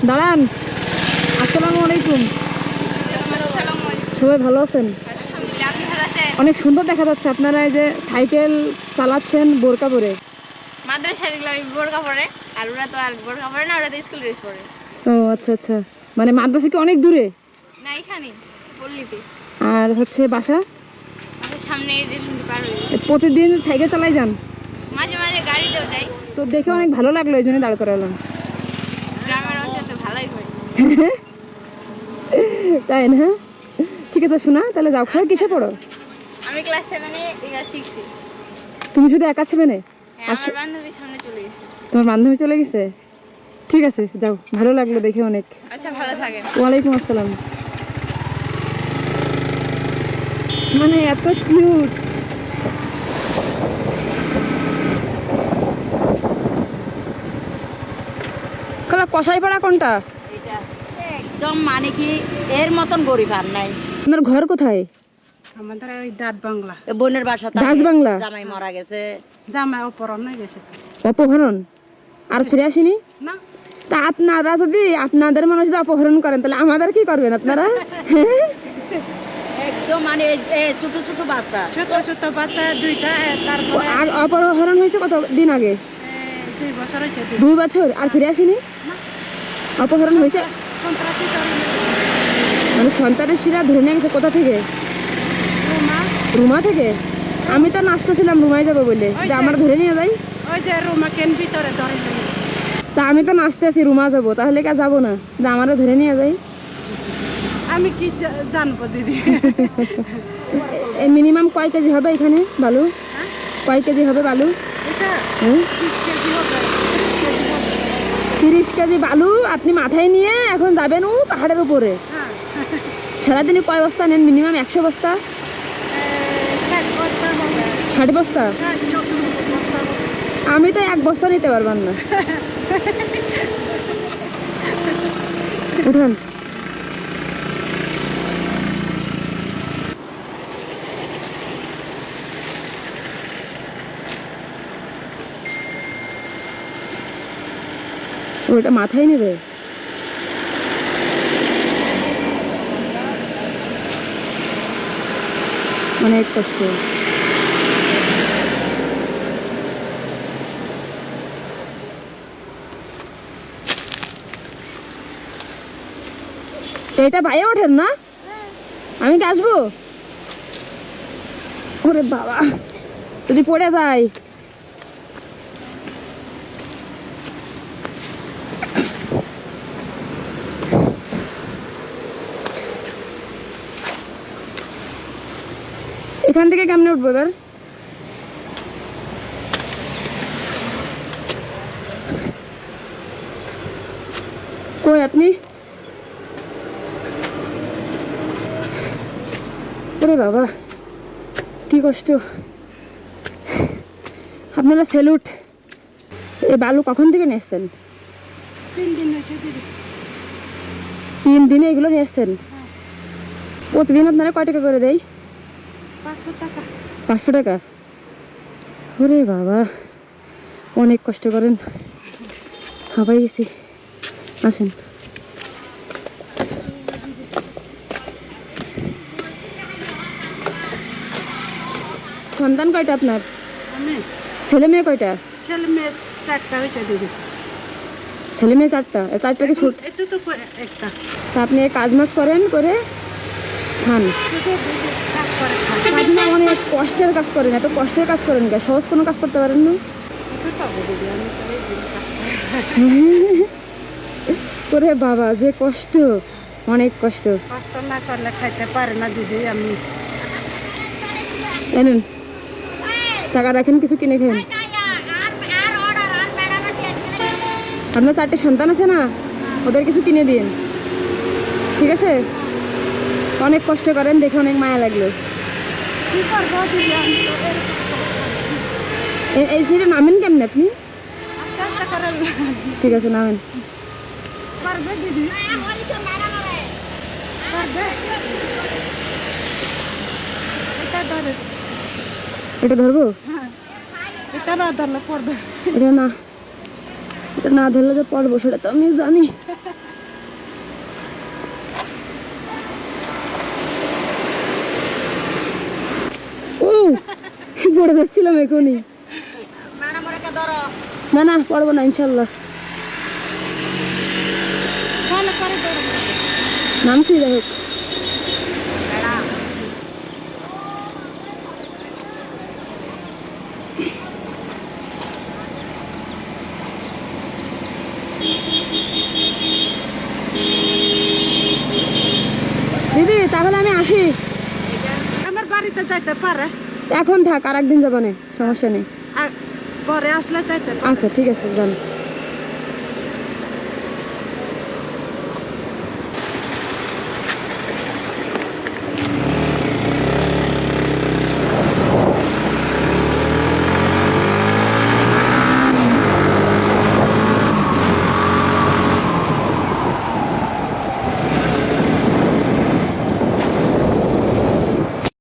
দাঁড়ান। আসসালামু আলাইকুম। সবাই ভালো আছেন? অনেক সুন্দর দেখা যাচ্ছে। আপনারা এই যে সাইকেল চালাচ্ছেন বোরকা পরে। মাদ্রাসার বোরকা পরে, আর ওরা তো আর বোরকা পরে না, ওরা তো স্কুল ড্রেস পরে। ও আচ্ছা আচ্ছা, মানে মাদ্রাসা কি অনেক দূরে? না, এখানে পল্লীতে। আর হচ্ছে বাসা আমাদের সামনে এই যে পার হয়ে প্রতিদিন সাইকেল চালাই যান? মাঝে মাঝে গাড়িতেও যাই। তো দেখে অনেক ভালো লাগলো, এই জন্য দাঁড় করালাম। গ্রামের অঞ্চল তো ভালোই হয়। তাই না? ঠিক আছে শোনা, তাহলে যাও। খাওয়া কিসে পড়ো? আমি ক্লাস 7-এ এটা শিখছি। তুমি শুধু একা ছেলে? হ্যাঁ, আমার বান্ধবীর সামনে চলে গেছে। তোমার বান্ধবী চলে গেছে? ঠিক আছে যাও, ভালো লাগলো দেখে অনেক। আচ্ছা, ভালো থাকেন। ওয়ালাইকুম আসসালাম। মানে এত কিউট। খালা কসাইপাড়া কোনটা? এটা একদম মানে কি এর মতন গরিব আর নাই। আপনার ঘর কোথায়? আমাদের ওই দাঁত বাংলা। বোনের বাসা দাস বাংলা? জামাই মারা গেছে। জামাই অপহরণ হয়ে গেছে। অপহরণ? আর ফিরে আসেনি? না, তা আপনারা যদি আপনাদের মানুষ যদি অপহরণ করেন তাহলে আমাদের কি করবেন আপনারা? একদম মানে ছোট ছোট বাচ্চা, ছোট ছোট বাচ্চা দুইটা, তারপরে আর অপহরণ হয়েছে কত দিন আগে? 2 বছর হয়েছে। 2 বছর? আর ফিরে আসেনি? অপহরণ হয়েছে সন্ত্রাসী মানে সন্তানের শিরা ধরে নিয়ে গেছে কোথা থেকে? রুমা থেকে? আমি তো নাচতেছিলাম রুমায় যাবো বলে, যে আমার ধরে নিয়ে যাই। ওই যে রুমা কেন ভিতরে ধরে নিয়ে। তা আমি তো নাচতেছি রুমা যাবো, তাহলে কে যাবো না যে আমারও ধরে নিয়ে যাই? আমি কি জানবো দিদি? মিনিমাম কয় কেজি হবে এখানে বালু? কয় কেজি হবে বালু? এটা হ্যাঁ 30 কেজি হবে, 30 কেজি হবে। 30 কেজি বালু আপনি মাথায় নিয়ে এখন যাবেন ও পাহাড়ের উপরে? হ্যাঁ, সারাদিনে কয় বস্তা নেন? মিনিমাম 100 বস্তা? 60 বস্তা হবে। 60 বস্তা? 60-70 বস্তা হবে। আমি তো 1 বস্তা নিতে পারবেন না। উঠান। ওটা মাথায় নেবে? অনেক কষ্ট। এটা বাইরে ওঠেন না? আমি কি আসবো? ওরে বাবা, যদি পড়ে যায়। এখান থেকে কেমনে উঠবো এবার? কই আপনি? ওরে বাবা কি কষ্ট। আপনারা স্যালুট। এই বালু কখন থেকে নিয়ে এসছেন? 3 দিন হয়েছে দিদি। 3 দিনে এগুলো নিয়ে এসছেন? প্রতিদিন আপনারা কয় টাকা করে দেয়? 500 টাকা। 500 টাকা? ওরে বাবা অনেক কষ্ট করেন। হাঁপাই গেছি। আসেন। সন্তান কয়টা আপনার? আমি ছেলে মেয়ে কয়টা? ছেলে মেয়ে 4টা হয়েছে দিদি। ছেলে মেয়ে 4টা? 4টা কি ছোট? একটু তো একটা। তা আপনি কাজ মাজ করেন করে খান? শুধু কাজ করে খায়। আপনি অনেক কষ্টের কাজ করেন। এত কষ্টের কাজ করেন কে? সহজ কোনো কাজ করতে পারেন না? কোথায় পাবো দিদি? আমি তো এই দিন কাজ করি। ওরে বাবা যে কষ্ট, অনেক কষ্ট। কষ্ট না করলে খাইতে পারে না দিদি। আমি এনেন টাকা রাখেন, কিছু কিনে খান। আপনার 4টে সন্তান আছে না, ওদের কিছু কিনে দিন, ঠিক আছে? অনেক কষ্ট করেন দেখে অনেক মায়া লাগলো। কি করবো দিদি? আমি তো এই থেকে নামেন কেমন আপনি? আস্তে আস্তে করে ঠিক আছে নামেন। পারবে দিদি? পারবে? এটা ধরে। এটা ধরবো? হ্যাঁ, এটা না ধরলে পড়বে। এটা না ধরলে যে পড়বো সেটা তো আমিও জানি। ও পড়ে যাচ্ছিলাম এখনই। ম্যাডাম ওরাকে ধরো। না না পারবো না ইনশাল্লাহ। তাহলে পরে ধরো। নামছি যাই হোক। ম্যাডাম দিদি তাহলে আমি আসি। আমার বাড়িতে যাইতে পারে, এখন থাক, আর একদিন যাবানে, সমস্যা নেই। আর পরে আসলে যাইতে পারে। আচ্ছা ঠিক আছে যান।